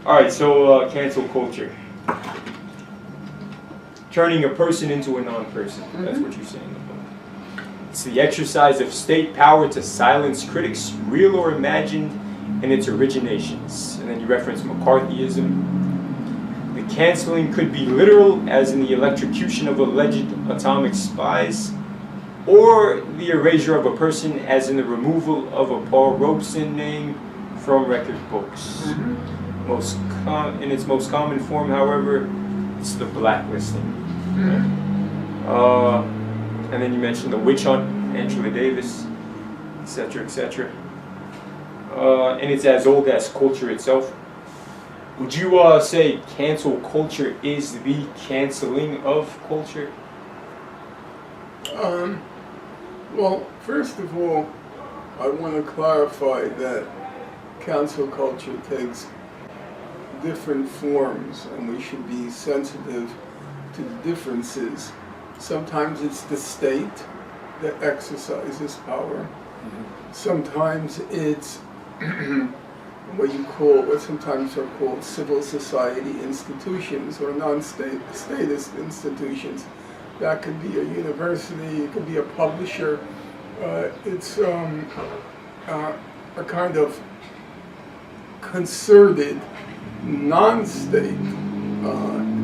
Alright, so cancel culture. Turning a person into a non-person. That's what you're saying. It's the exercise of state power to silence critics, real or imagined, and its originations. And then you reference McCarthyism. The canceling could be literal, as in the electrocution of alleged atomic spies, or the erasure of a person, as in the removal of a Paul Robeson name from record books. In its most common form, however, it's the blacklisting. And then you mentioned the witch hunt, Angela Davis, etc., etc. And it's as old as culture itself. Would you say cancel culture is the canceling of culture? Well, first of all, I want to clarify that cancel culture takes different forms, and we should be sensitive to the differences. Sometimes it's the state that exercises power. Sometimes it's what sometimes are called civil society institutions or non-statist institutions. That could be a university, it could be a publisher. It's a kind of concerted, non-state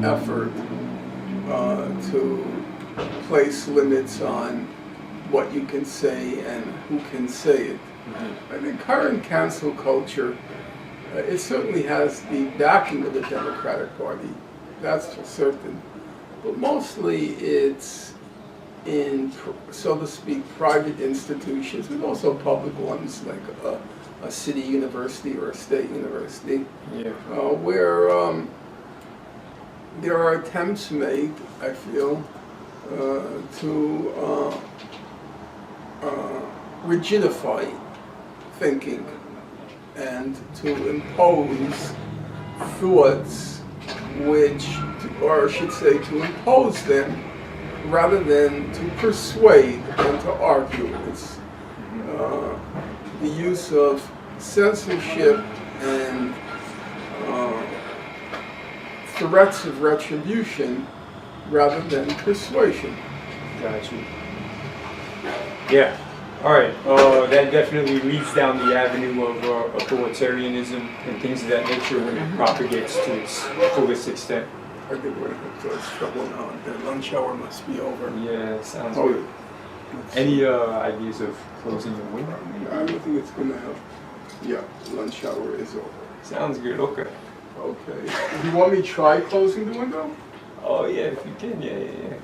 effort to place limits on what you can say and who can say it. I think current cancel culture, it certainly has the backing of the Democratic Party, that's for certain. But mostly it's in, so to speak, private institutions, and also public ones like a city university or a state university, where there are attempts made, I feel, to rigidify thinking and to impose thoughts which, or I should say, to impose them rather than to persuade and to argue. It's the use of censorship and threats of retribution rather than persuasion. Got you. Yeah. All right. That definitely leads down the avenue of authoritarianism and things of that nature when it propagates to its fullest extent. I think we're into trouble now. The lunch hour must be over. Yeah, sounds good. Any ideas of closing the window? I don't think it's going to help. Yeah, lunch hour is over. Sounds good. Okay. Okay. Do you want me to try closing the window? Oh yeah, if you can. Yeah.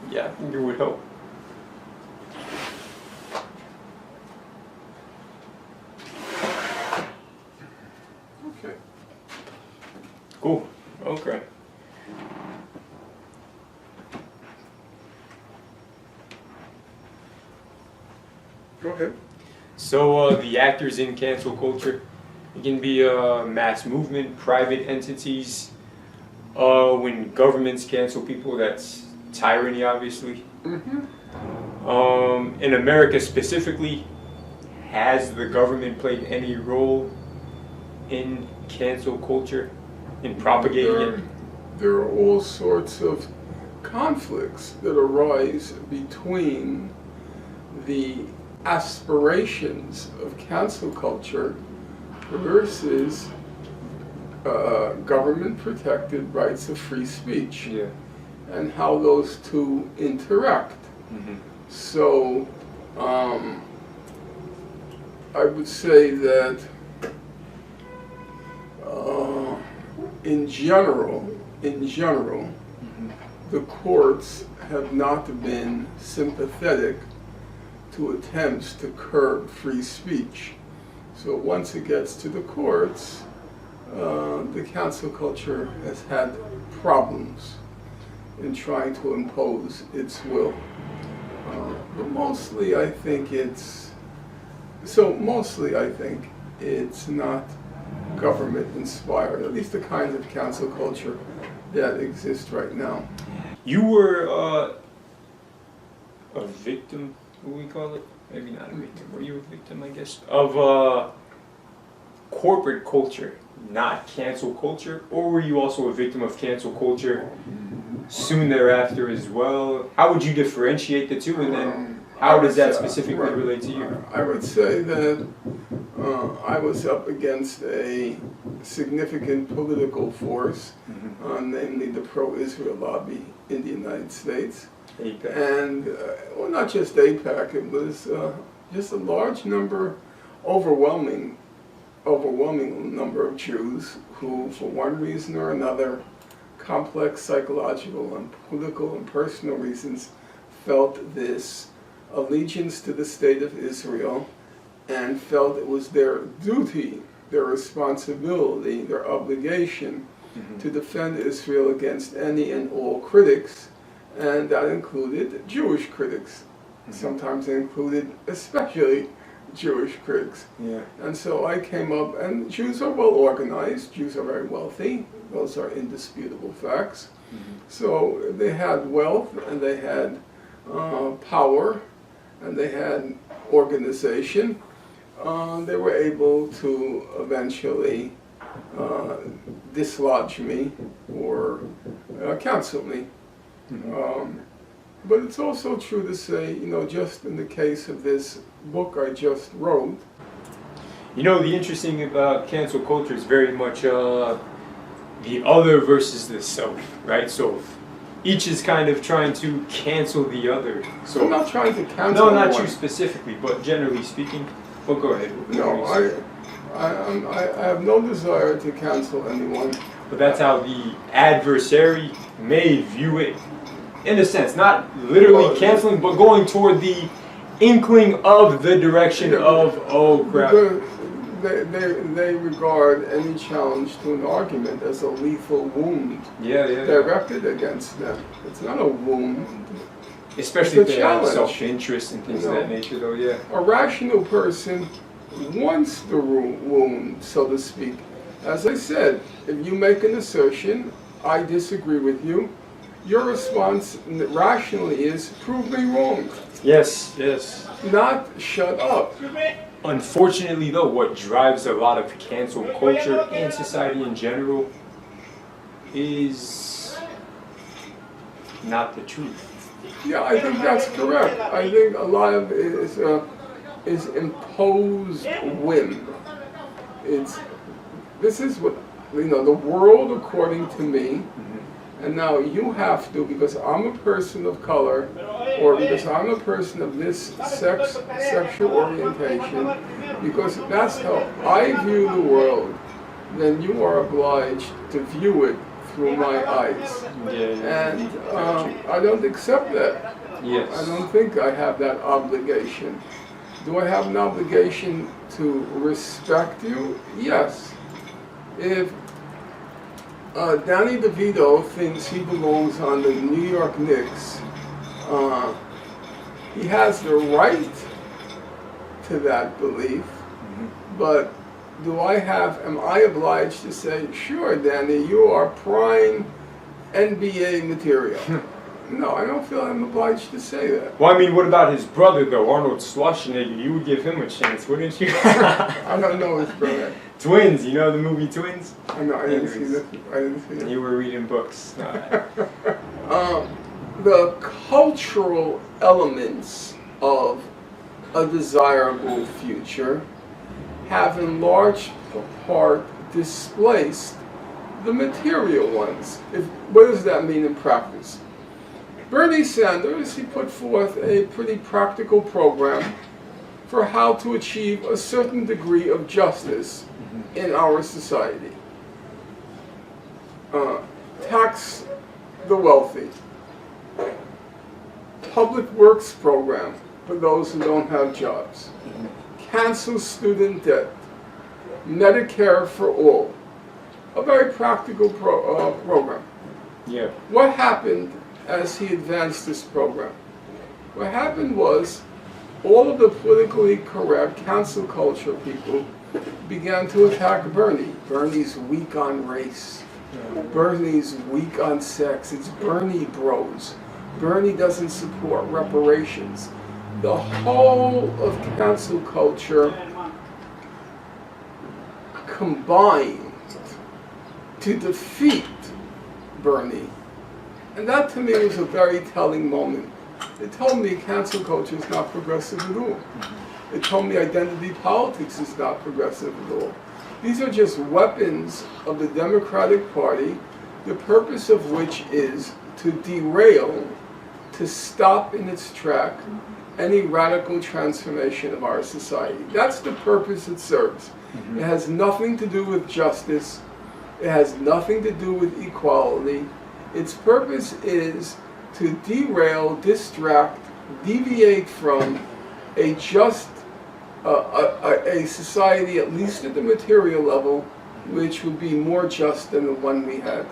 Yeah, I think it would help. Okay. Cool. Okay. Go ahead. So the actors in cancel culture, it can be a mass movement, private entities. When governments cancel people, that's tyranny, obviously. In America specifically, has the government played any role in cancel culture, in propagating it? There are all sorts of conflicts that arise between the aspirations of cancel culture versus government-protected rights of free speech, and how those two interact. So I would say that in general, the courts have not been sympathetic to attempts to curb free speech. So once it gets to the courts, the cancel culture has had problems in trying to impose its will. But mostly I think it's not government inspired, at least the kind of cancel culture that exists right now. You were a victim, what do we call it? maybe not a victim, were you a victim, I guess, of corporate culture, not cancel culture? Or were you also a victim of cancel culture soon thereafter as well? How would you differentiate the two, and then how does that specifically relate to you? I would say that I was up against a significant political force, namely the pro-Israel lobby in the United States. APAC. And, well, not just APAC, it was just a large number, overwhelming number of Jews who, for one reason or another, complex psychological and political and personal reasons, felt this allegiance to the state of Israel and felt it was their duty, their responsibility, their obligation to defend Israel against any and all critics, and that included Jewish critics. Sometimes it included especially Jewish critics. Yeah. And so I came up, and Jews are well organized, Jews are very wealthy, those are indisputable facts. So they had wealth, and they had power, and they had organization. They were able to eventually dislodge me or cancel me. But it's also true to say, you know, just in the case of this book I just wrote. You know, the interesting thing about cancel culture is very much the other versus the self, right? So each is kind of trying to cancel the other. So I'm not trying to cancel no, not anyone. you specifically, but generally speaking. Well, go ahead. No, I have no desire to cancel anyone. But that's how the adversary may view it, in a sense, not literally canceling, but going toward the inkling of the direction of, oh crap. They regard any challenge to an argument as a lethal wound directed against them. It's not a wound. Especially if it's they a have challenge. self-interest and things of that nature, though, yeah. A rational person wants the wound, so to speak. As I said, if you make an assertion, I disagree with you, your response rationally is, prove me wrong. Yes, yes. Not shut up. Unfortunately, though, what drives a lot of cancel culture and society in general is not the truth. Yeah, I think that's correct. I think a lot of it is imposed whim. This is what, you know, the world according to me, and now you have to, because I'm a person of color, or because I'm a person of this sexual orientation, because that's how I view the world, then you are obliged to view it through my eyes. And I don't accept that. Yes. I don't think I have that obligation. Do I have an obligation to respect you? Yes. If Danny DeVito thinks he belongs on the New York Knicks, he has the right to that belief, but am I obliged to say, sure, Danny, you are prime NBA material? No, I don't feel I'm obliged to say that. Well, I mean, what about his brother, though, Arnold Schwarzenegger? You would give him a chance, wouldn't you? I don't know his brother. Twins, you know the movie Twins? I know, I didn't see that. I didn't see it. You were reading books. The cultural elements of a desirable future have in large part displaced the material ones. What does that mean in practice? Bernie Sanders, he put forth a pretty practical program for how to achieve a certain degree of justice in our society. Tax the wealthy. Public works program for those who don't have jobs. Cancel student debt. Medicare for all. A very practical program. Yeah. What happened as he advanced this program? What happened was all of the politically correct cancel culture people began to attack Bernie. Bernie's weak on race. Bernie's weak on sex. It's Bernie bros. Bernie doesn't support reparations. the whole of cancel culture combined to defeat Bernie. And that to me was a very telling moment. It told me cancel culture is not progressive at all. It told me identity politics is not progressive at all. These are just weapons of the Democratic Party, the purpose of which is to derail, to stop in its track any radical transformation of our society. That's the purpose it serves. It has nothing to do with justice. It has nothing to do with equality. Its purpose is to derail, distract, deviate from a just a society, at least at the material level, which would be more just than the one we had.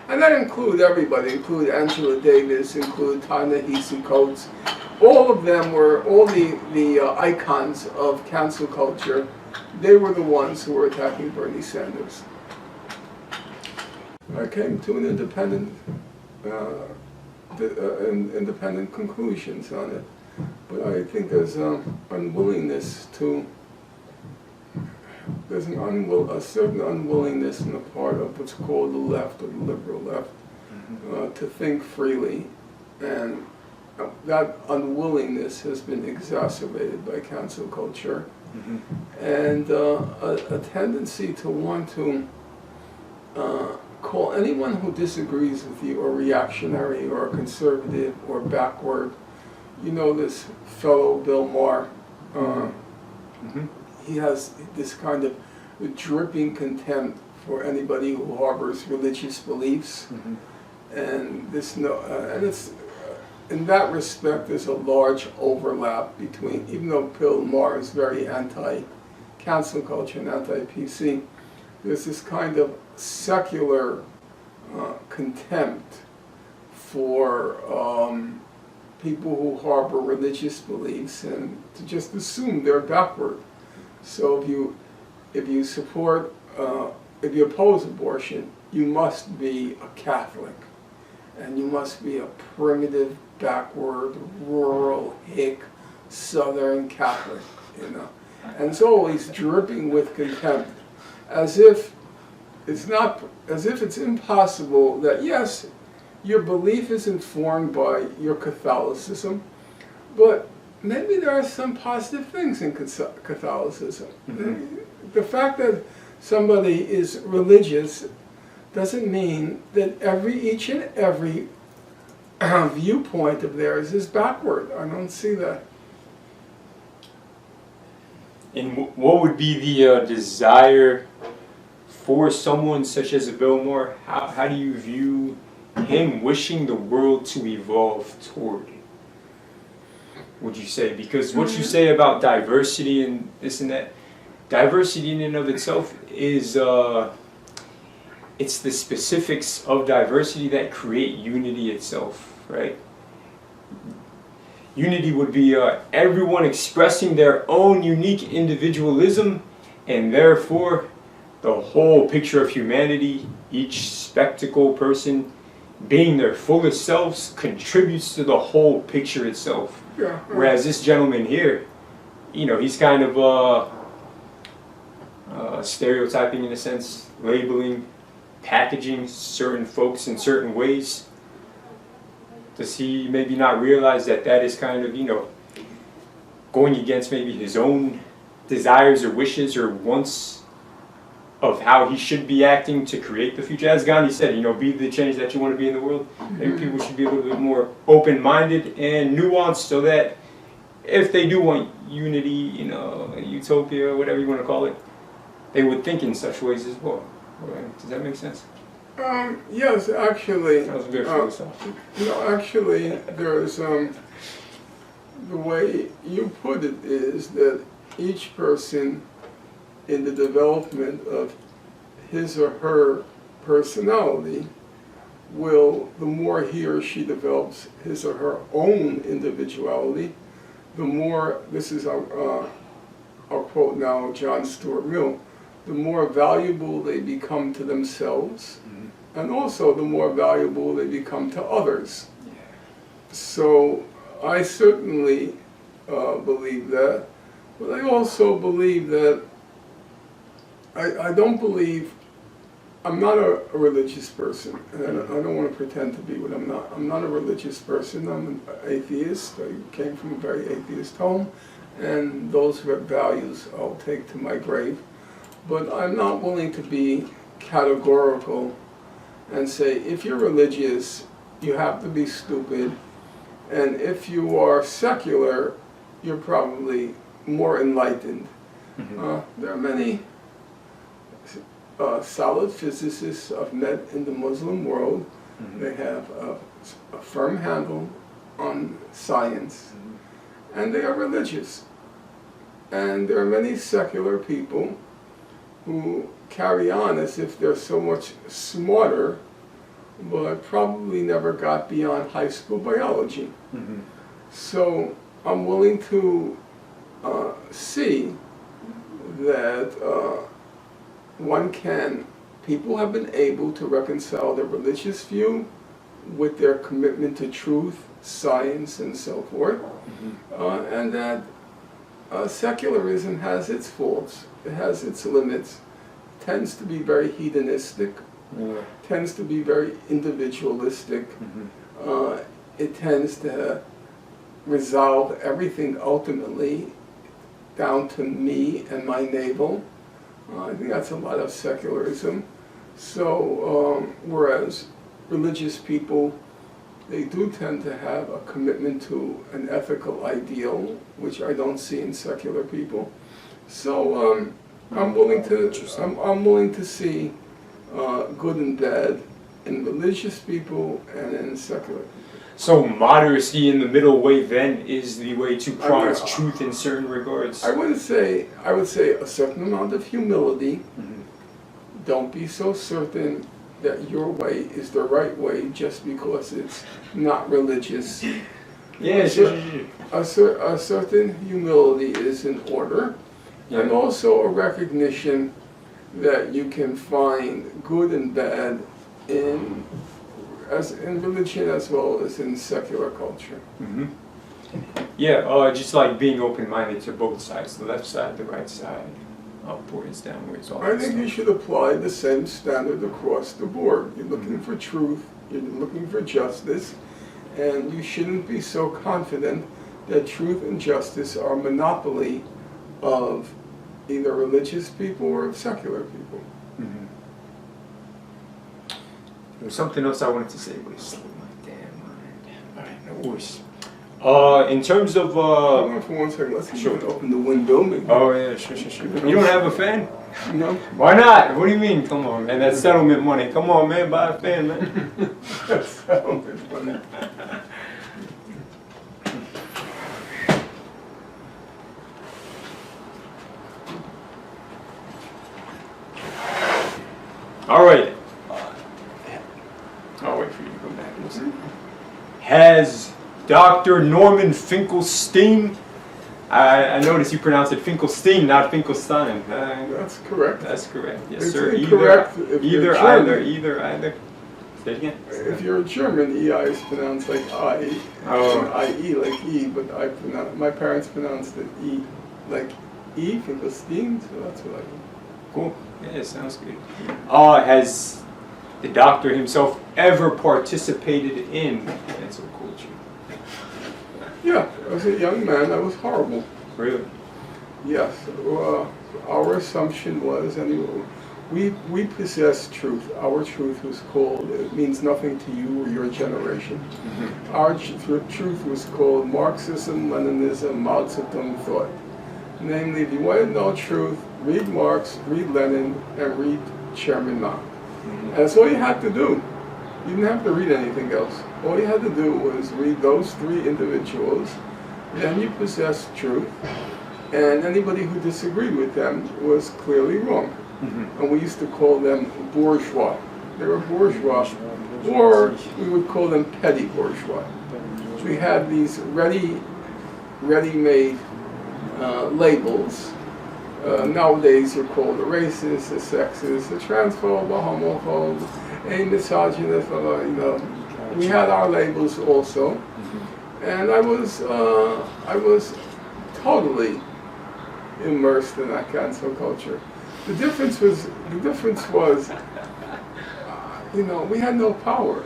And that include everybody, include Angela Davis, include Ta-Nehisi Coates. All of them were, all the icons of cancel culture, they were the ones who were attacking Bernie Sanders. I came to an independent conclusions on it. But I think there's unwillingness to, there's a certain unwillingness on the part of what's called the left, or the liberal left, to think freely. And that unwillingness has been exacerbated by cancel culture. And a tendency to want to call anyone who disagrees with you a reactionary or a conservative or backward. You know this fellow Bill Maher, he has this kind of dripping contempt for anybody who harbors religious beliefs, and this and it's in that respect there's a large overlap between, even though Bill Maher is very anti-cancel culture and anti-PC, there's this kind of secular contempt for people who harbor religious beliefs and to just assume they're backward. So if you support, if you oppose abortion, you must be a Catholic, and you must be a primitive, backward, rural, hick, Southern Catholic, you know. And it's always dripping with contempt, as if it's impossible that, yes, your belief is informed by your Catholicism, but maybe there are some positive things in Catholicism. The fact that somebody is religious doesn't mean that each and every viewpoint of theirs is backward. I don't see that. And what would be the desire for someone such as a Bill Maher? How do you view him wishing the world to evolve toward, would you say? Because what you say about diversity and this and that, diversity in and of itself is, it's the specifics of diversity that create unity itself, right? Unity would be everyone expressing their own unique individualism, and therefore the whole picture of humanity, each spectacle person being their fullest selves, contributes to the whole picture itself. Yeah, Whereas this gentleman here, you know, he's kind of stereotyping in a sense, labeling, packaging certain folks in certain ways. Does he maybe not realize that that is kind of, you know, going against maybe his own desires or wishes or wants of how he should be acting to create the future? As Gandhi said, you know, be the change that you want to be in the world. Maybe people should be a little bit more open-minded and nuanced, so that if they do want unity, you know, utopia, whatever you want to call it, they would think in such ways as well. Does that make sense? Yes, actually. That was a bit philosophical. No, actually, there's the way you put it is that each person in the development of his or her personality will, the more he or she develops his or her own individuality, the more, this is I'll quote now John Stuart Mill, the more valuable they become to themselves, and also the more valuable they become to others. So I certainly believe that. But I also believe that I don't believe, I'm not a religious person, and I don't want to pretend to be what I'm not. I'm not a religious person. I'm an atheist. I came from a very atheist home, and those values I'll take to my grave. But I'm not willing to be categorical and say, if you're religious, you have to be stupid, and if you are secular, you're probably more enlightened. There are many solid physicists I've met in the Muslim world. They have a firm handle on science, and they are religious. And there are many secular people who carry on as if they're so much smarter, but probably never got beyond high school biology. So I'm willing to see that people have been able to reconcile their religious view with their commitment to truth, science, and so forth, and that secularism has its faults, it has its limits, tends to be very hedonistic, tends to be very individualistic, it tends to resolve everything ultimately down to me and my navel. I think that's a lot of secularism. So, whereas religious people, they do tend to have a commitment to an ethical ideal, which I don't see in secular people. So, I'm willing to see good and bad in religious people and in secular people. So moderacy in the middle way then is the way to promise truth in certain regards? I would say a certain amount of humility. Don't be so certain that your way is the right way just because it's not religious. Yeah, a certain humility is in order, and also a recognition that you can find good and bad in religion as well as in secular culture. Yeah, just like being open-minded to both sides, the left side, the right side, upwards, downwards, all I think you should apply the same standard across the board. You're looking for truth, you're looking for justice, and you shouldn't be so confident that truth and justice are a monopoly of either religious people or of secular people. There was something else I wanted to say, but it slipped my damn mind. Alright, no worries. In terms of Hold on for 1 second, let's open the window. Oh yeah, sure. You don't have a fan? No. Why not? What do you mean? Come on, man. That's settlement money. Come on, man. Buy a fan, man. That's settlement money. All right. I'll wait for you to come back. Has Dr. Norman Finkelstein, I noticed you pronounced it Finkelstein, not Finkelstein. That's correct. That's correct. Yes, It's sir. incorrect Either. Say it again. If you're a German, EI is pronounced like I, I-E like E, but my parents pronounced it E like E, Finkelstein, so that's what I do. Cool. Yeah, sounds good. Has the doctor himself ever participated in cancel culture? Yeah, as a young man, I was horrible. Really? Yes. Our assumption was, anyway, we possess truth. Our truth was called, it means nothing to you or your generation. Our truth was called Marxism, Leninism, Mao Zedong thought. Namely, if you want to know truth, read Marx, read Lenin, and read Chairman Mao. And that's all you had to do. You didn't have to read anything else. All you had to do was read those three individuals, then you possessed truth, and anybody who disagreed with them was clearly wrong. And we used to call them bourgeois. They were bourgeois, or we would call them petty bourgeois. We had these ready-made labels. Nowadays you're called a racist, a sexist, a transphobe, a homophobe, a misogynist, we had our labels also. And I was totally immersed in that cancel culture. The difference was, we had no power.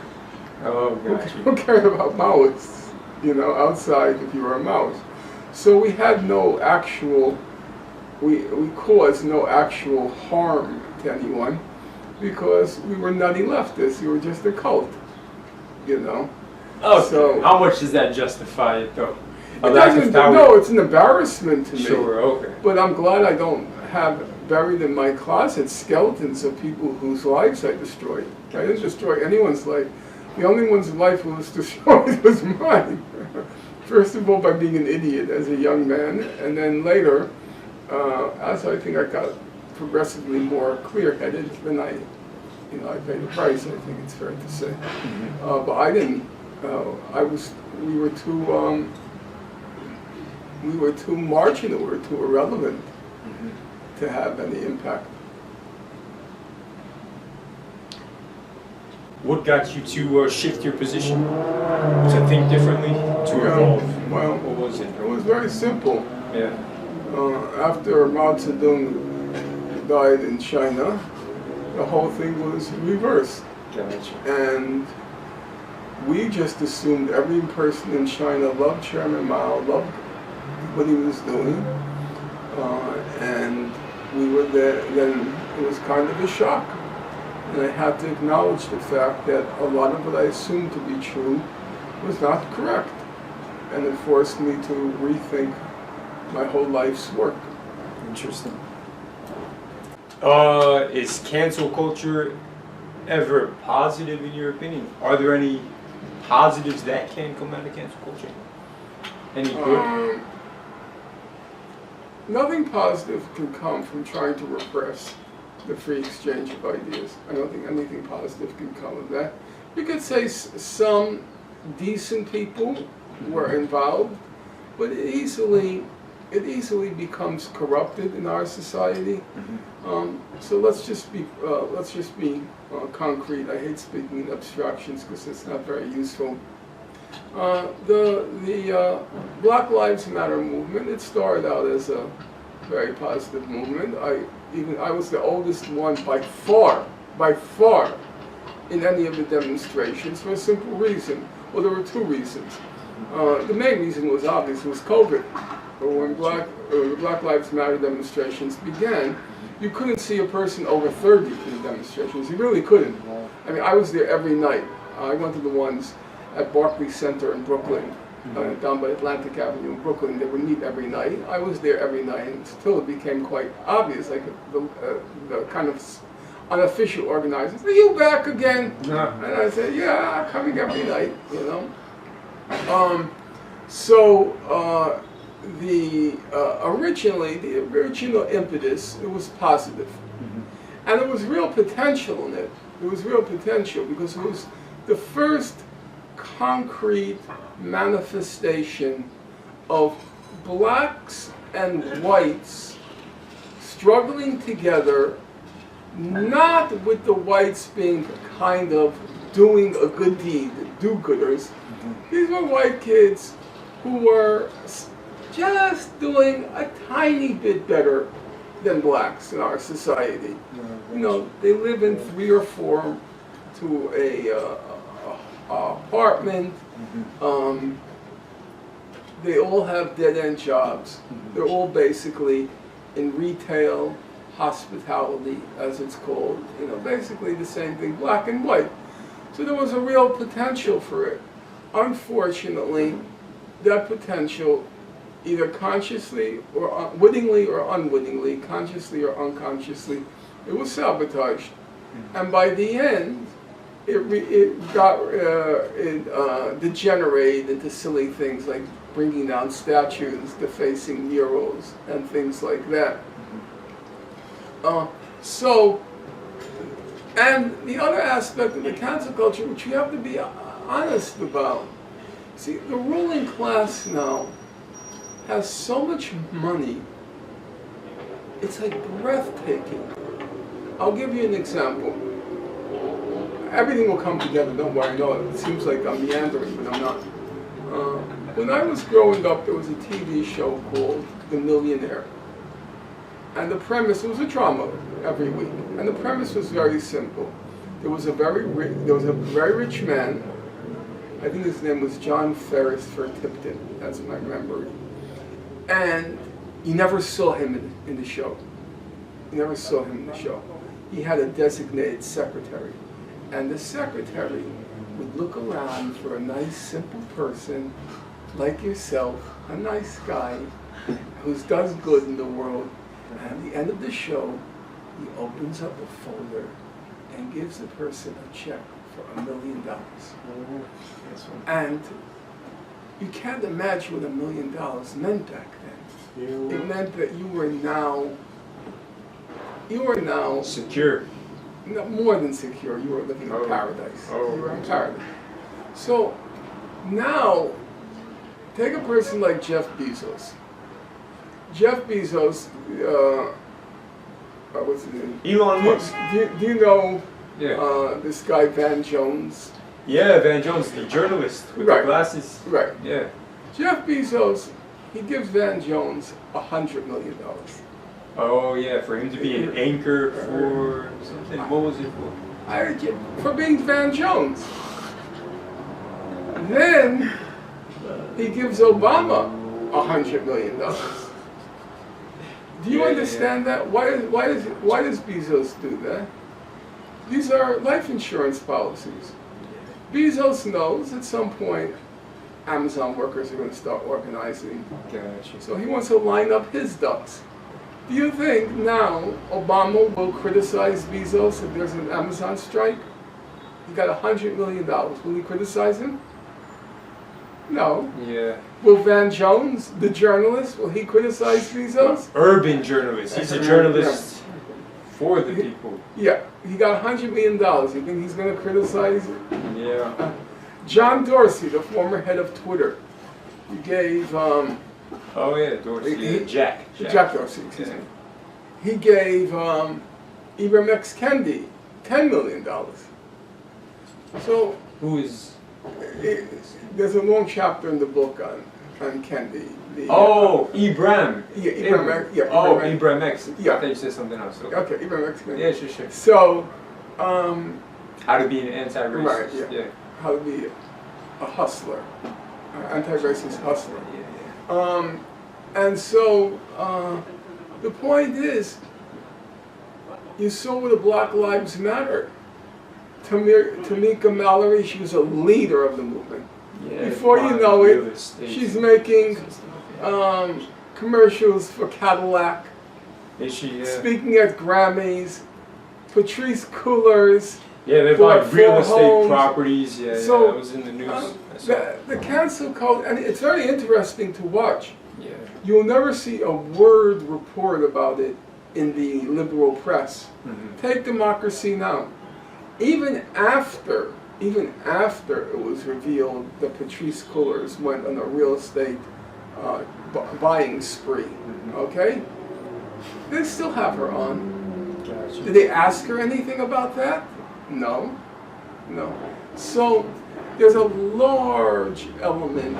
Oh, gotcha. Who cared about Maoists, outside if you were a Maoist? So we had no actual, we caused no actual harm to anyone because we were nutty leftists. We were just a cult, Oh, So, how much does that justify it, though? no, it's an embarrassment to me. Sure, okay. But I'm glad I don't have buried in my closet skeletons of people whose lives I destroyed. I didn't destroy anyone's life. The only one's life who was destroyed was mine. First of all, by being an idiot as a young man, and then later, as I think I got progressively more clear-headed, then I paid the price. I think it's fair to say. But I didn't. We were too marginal. We were too irrelevant to have any impact. What got you to shift your position? To think differently? To evolve? Well, what was it? It was very simple. Yeah. After Mao Zedong died in China, the whole thing was reversed. Gotcha. And we just assumed every person in China loved Chairman Mao, loved what he was doing, and we were there. Then it was kind of a shock, and I had to acknowledge the fact that a lot of what I assumed to be true was not correct, and it forced me to rethink my whole life's work. Interesting. Is cancel culture ever positive in your opinion? Are there any positives that can come out of cancel culture? Any good? Nothing positive can come from trying to repress the free exchange of ideas. I don't think anything positive can come of that. You could say some decent people were involved, but it easily becomes corrupted in our society. So let's just be concrete. I hate speaking in abstractions because it's not very useful. The Black Lives Matter movement, it started out as a very positive movement. I was the oldest one by far, in any of the demonstrations for a simple reason. Well, there were two reasons. The main reason was obvious, was COVID. When the Black Lives Matter demonstrations began, you couldn't see a person over 30 in the demonstrations. You really couldn't. I mean, I was there every night. I went to the ones at Barclays Center in Brooklyn, down by Atlantic Avenue in Brooklyn. They would meet every night. I was there every night until it became quite obvious, like the kind of unofficial organizers, "Are you back again?" No. And I said, "Yeah, I'm coming every night, So the original impetus, it was positive. And there was real potential in it. There was real potential because it was the first concrete manifestation of blacks and whites struggling together, not with the whites being kind of doing a good deed, do-gooders. These were white kids who were just doing a tiny bit better than blacks in our society. They live in 3 or 4 to a apartment. They all have dead-end jobs. They're all basically in retail, hospitality, as it's called. Basically the same thing, black and white. So there was a real potential for it. Unfortunately, that potential, either consciously or wittingly or unwittingly, consciously or unconsciously, it was sabotaged. And by the end, it degenerated into silly things like bringing down statues, defacing murals, and things like that. And the other aspect of the cancel culture, which you have to be honest about, see, the ruling class now has so much money, it's like breathtaking. I'll give you an example. Everything will come together, don't worry. No, it seems like I'm meandering, but I'm not. When I was growing up, there was a TV show called The Millionaire. And the premise, it was a drama every week. And the premise was very simple. There was a very rich man. I think his name was John Ferris Tipton. That's my memory. And you never saw him in the show. You never saw him in the show. He had a designated secretary. And the secretary would look around for a nice, simple person like yourself, a nice guy who does good in the world. And at the end of the show, he opens up a folder and gives the person a check for $1 million. And you can't imagine what $1 million meant back then. It meant that you were now secure. No, more than secure. You were living in paradise. You were in paradise. So now, take a person like Jeff Bezos. Jeff Bezos, what's his name? Elon Musk. Do you know this guy Van Jones? Yeah, Van Jones, the journalist with the glasses. Right. Yeah. Jeff Bezos, he gives Van Jones $100 million. Oh yeah, for him to be an anchor for something. What was it for? For being Van Jones. Then he gives Obama $100 million. Do you understand that? Why does Bezos do that? These are life insurance policies. Bezos knows at some point Amazon workers are going to start organizing. Gotcha. So he wants to line up his ducks. Do you think now Obama will criticize Bezos if there's an Amazon strike? He got $100 million. Will he criticize him? No. Yeah. Will Van Jones, the journalist, will he criticize Bezos? Urban journalist. He's a journalist for the people. Yeah. He got $100 million. You think he's going to criticize it? Yeah. John Dorsey, the former head of Twitter, he gave... Dorsey. Jack Dorsey, excuse me. He gave Ibram X. Kendi $10 million. So... Who is... There's a long chapter in the book on Kendi. Ibram. Yeah, Ibram X. Yeah, Ibram X. Yeah. I thought you said something else. Okay, Ibram X. Kendi. Yeah, sure. So... how to be an anti-racist. Right, yeah. How to be a hustler. Anti-racist hustler. And so, the point is, you saw with the Black Lives Matter, Tamika Mallory, she was a leader of the movement. Yeah, before you know it, she's making commercials for Cadillac, speaking at Grammys, Patrice Cullors. Yeah, they bought real estate properties. Yeah, so, that was in the news. The cancel culture, and it's very interesting to watch. Yeah. You'll never see a word report about it in the liberal press. Mm-hmm. Take Democracy Now! Even after it was revealed that Patrice Cullors went on a real estate buying spree, okay? They still have her on. Gotcha. Did they ask her anything about that? No. So there's a large element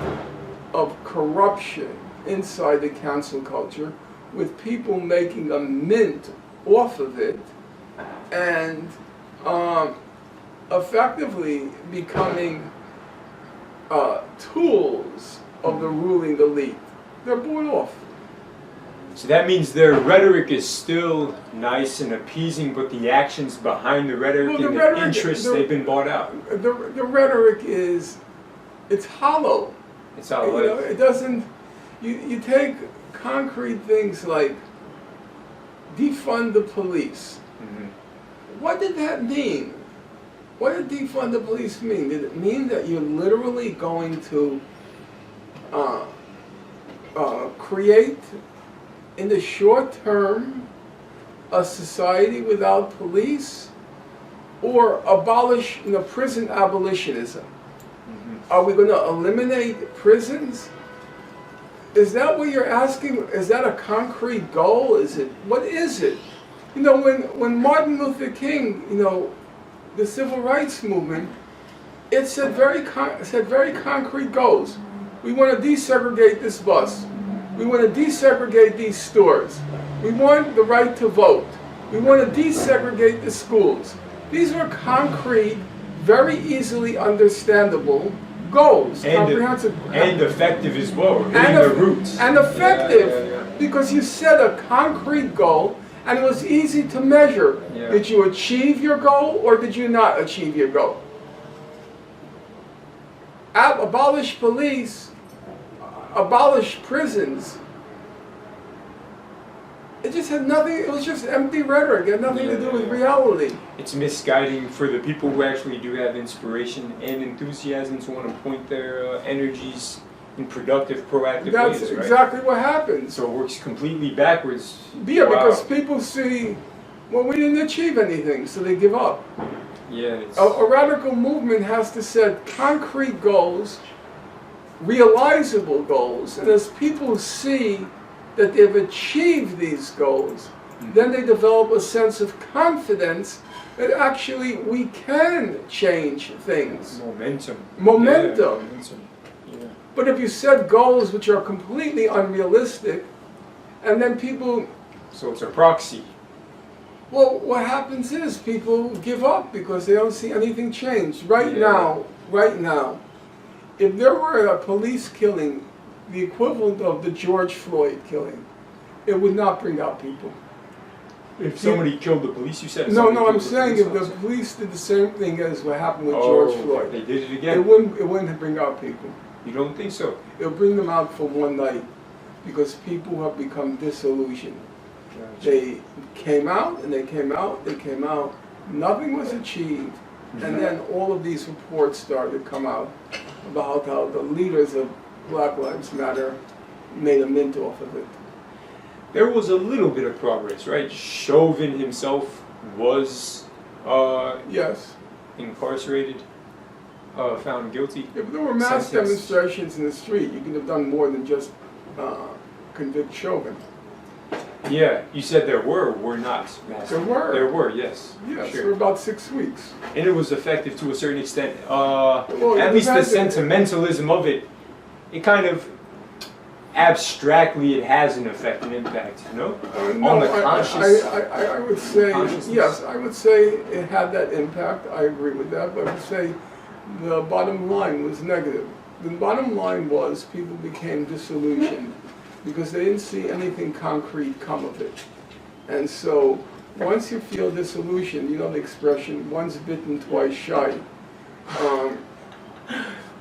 of corruption inside the cancel culture, with people making a mint off of it and effectively becoming tools of the ruling elite. They're bought off. So that means their rhetoric is still nice and appeasing, but the actions behind the rhetoric and the interests, they've been bought out. The rhetoric it's hollow. It's hollow. It doesn't. You take concrete things like defund the police. Mm-hmm. What did that mean? What did defund the police mean? Did it mean that you're literally going to create, in the short term, a society without police, or abolish prison abolitionism? Mm-hmm. Are we going to eliminate prisons? Is that what you're asking? Is that a concrete goal? What is it? When Martin Luther King, the civil rights movement, it said very concrete goals. We want to desegregate this bus. We want to desegregate these stores. We want the right to vote. We want to desegregate the schools. These were concrete, very easily understandable goals, comprehensive. And effective as well, hitting the roots. And effective, because you set a concrete goal and it was easy to measure. Yeah. Did you achieve your goal or did you not achieve your goal? Abolish police, abolish prisons. It just had nothing, it was just empty rhetoric. It had nothing to do with reality. It's misguiding for the people who actually do have inspiration and enthusiasm to want to point their energies in productive, proactive ways, right? That's exactly what happens. So it works completely backwards. Yeah, because people see, well, we didn't achieve anything, so they give up. Yeah, it's... A radical movement has to set concrete goals, realizable goals, and as people see that they've achieved these goals, then they develop a sense of confidence that actually we can change things. Momentum. Momentum. Yeah. But if you set goals which are completely unrealistic, and then people... So it's a proxy. Well, what happens is people give up because they don't see anything change. Right now, if there were a police killing, the equivalent of the George Floyd killing, it would not bring out people. If somebody killed the police, you said? No, I'm saying if the police did the same thing as what happened with George Floyd, they did it again. It wouldn't bring out people. You don't think so? It'll bring them out for one night because people have become disillusioned. Gotcha. They came out and they came out, they came out, nothing was achieved, and then all of these reports started to come out about how the leaders of Black Lives Matter made a mint off of it. There was a little bit of progress, right? Chauvin himself was yes, incarcerated, found guilty. If there were mass demonstrations in the street, you could have done more than just convict Chauvin. Yeah, you said there were not. There were. There were, yes. Yes, sure. for about 6 weeks. And it was effective to a certain extent. Well, at least the sentimentalism of it, it kind of abstractly it has an effect and impact, no? No, on the conscious. I would say, yes, I would say it had that impact. I agree with that, but I would say the bottom line was negative. The bottom line was people became disillusioned because they didn't see anything concrete come of it. And so once you feel disillusioned, you know the expression, once bitten, twice shy.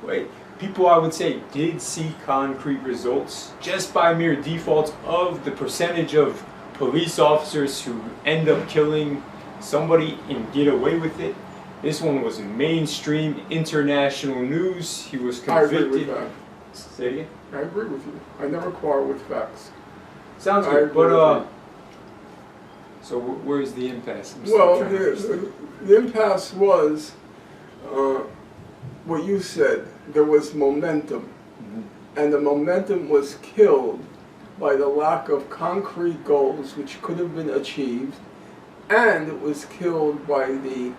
Wait, people I would say did see concrete results just by mere default of the percentage of police officers who end up killing somebody and get away with it. This one was mainstream international news. He was convicted. I agree with that. Say it again? I agree with you. I never quarrel with facts. Sounds good, but so where's the impasse? Well, the impasse was what you said. There was momentum, and the momentum was killed by the lack of concrete goals which could have been achieved, and it was killed by the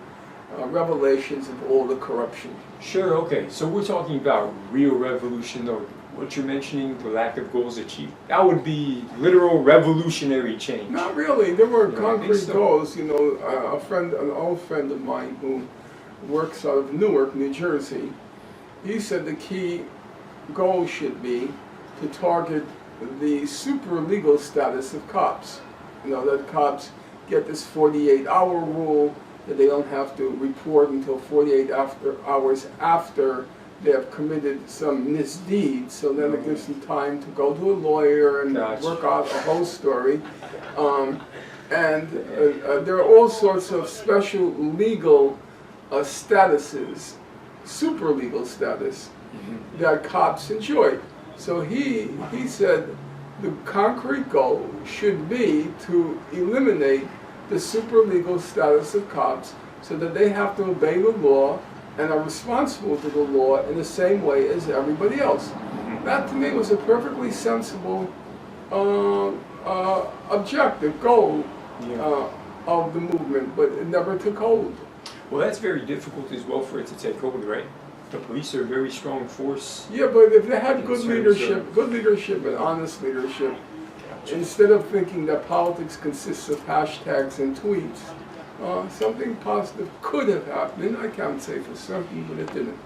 revelations of all the corruption. Sure, okay. So we're talking about real revolution, though. What you're mentioning, the lack of goals achieved, that would be literal revolutionary change. Not really. There were You concrete goals. You know, an old friend of mine who works out of Newark, New Jersey, he said the key goal should be to target the super legal status of cops. You know, that cops get this 48-hour rule, that they don't have to report until 48 hours after they have committed some misdeed, so then it gives them time to go to a lawyer and work out a whole story. There are all sorts of special legal statuses, super legal status, that cops enjoy. So he said the concrete goal should be to eliminate the super legal status of cops so that they have to obey the law and are responsible to the law in the same way as everybody else. That to me was a perfectly sensible objective, goal of the movement, but it never took hold. Well, that's very difficult as well for it to take hold, right? The police are a very strong force. Yeah, but if they had In good terms leadership and honest leadership, instead of thinking that politics consists of hashtags and tweets, something positive could have happened. I can't say for certain, but it didn't.